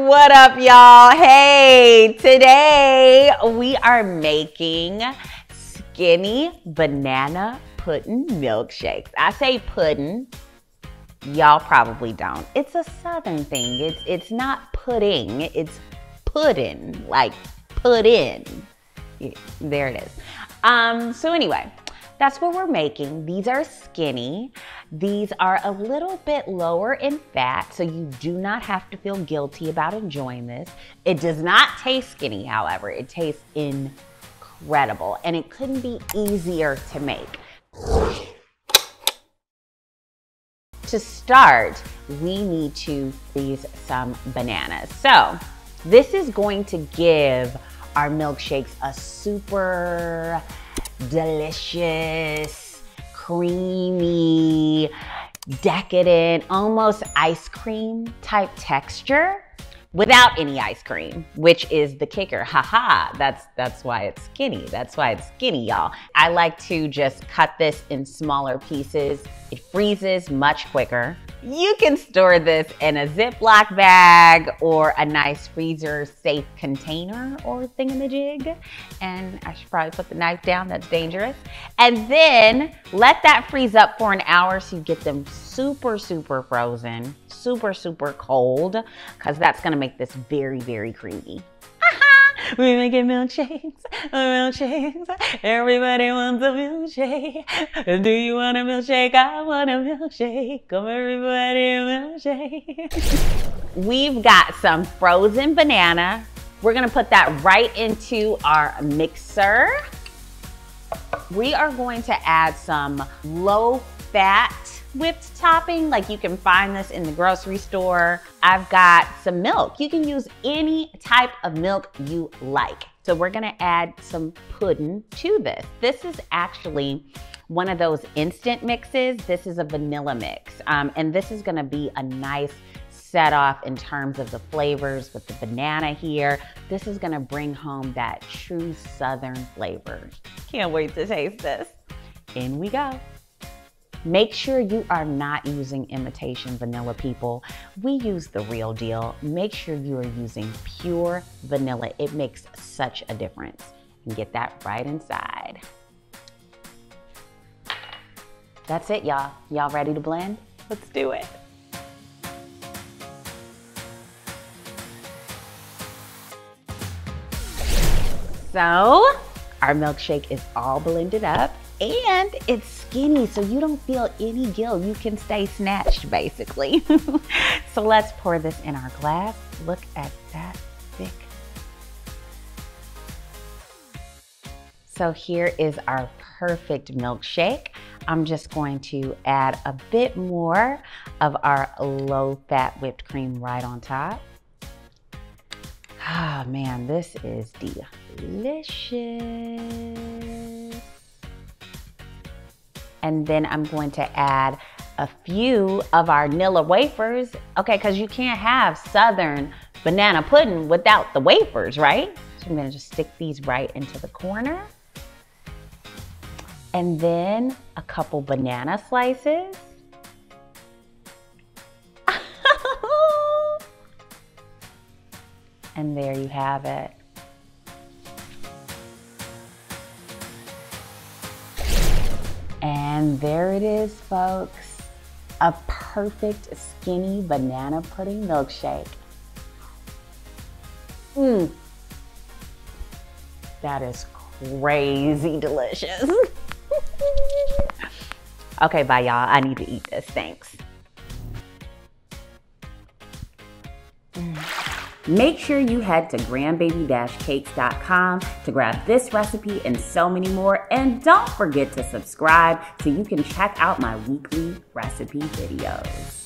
What up, y'all? Hey, today we are making skinny banana pudding milkshakes. I say pudding, y'all probably don't. It's a Southern thing. It's not pudding, it's pudding, like put in. There it is. So anyway, that's what we're making. These are skinny. These are a little bit lower in fat, so you do not have to feel guilty about enjoying this. It does not taste skinny, however. It tastes incredible, and it couldn't be easier to make. To start, we need to freeze some bananas. So this is going to give our milkshakes a super delicious, creamy, decadent, almost ice cream type texture without any ice cream, which is the kicker. Haha, that's why it's skinny. That's why it's skinny, y'all. I like to just cut this in smaller pieces. It freezes much quicker. You can store this in a Ziploc bag or a nice freezer safe container or thingamajig. And I should probably put the knife down, that's dangerous. And then let that freeze up for an hour so you get them super, super frozen, super, super cold, because that's gonna make this very, very creamy. We're making milkshakes, milkshakes. Everybody wants a milkshake. Do you want a milkshake? I want a milkshake. Come everybody, a milkshake. We've got some frozen banana. We're gonna put that right into our mixer. We are going to add some low-fat whipped topping, like you can find this in the grocery store. I've got some milk. You can use any type of milk you like. So we're gonna add some pudding to this. This is actually one of those instant mixes. This is a vanilla mix. And this is gonna be a nice set off in terms of the flavors with the banana here. This is gonna bring home that true Southern flavor. Can't wait to taste this. In we go. Make sure you are not using imitation vanilla, people. We use the real deal. Make sure you are using pure vanilla. It makes such a difference. And get that right inside. That's it, y'all. Y'all ready to blend? Let's do it. So, our milkshake is all blended up. And it's skinny, so you don't feel any guilt. You can stay snatched, basically. So let's pour this in our glass. Look at that thick. So here is our perfect milkshake. I'm just going to add a bit more of our low-fat whipped cream right on top. Ah, man, this is delicious. And then I'm going to add a few of our Nilla wafers. Okay, because you can't have Southern banana pudding without the wafers, right? So I'm gonna just stick these right into the corner. And then a couple banana slices. And there you have it. And there it is, folks. A perfect skinny banana pudding milkshake. That is crazy delicious. Okay, bye y'all. I need to eat this, thanks. Make sure you head to grandbaby-cakes.com to grab this recipe and so many more. And don't forget to subscribe so you can check out my weekly recipe videos.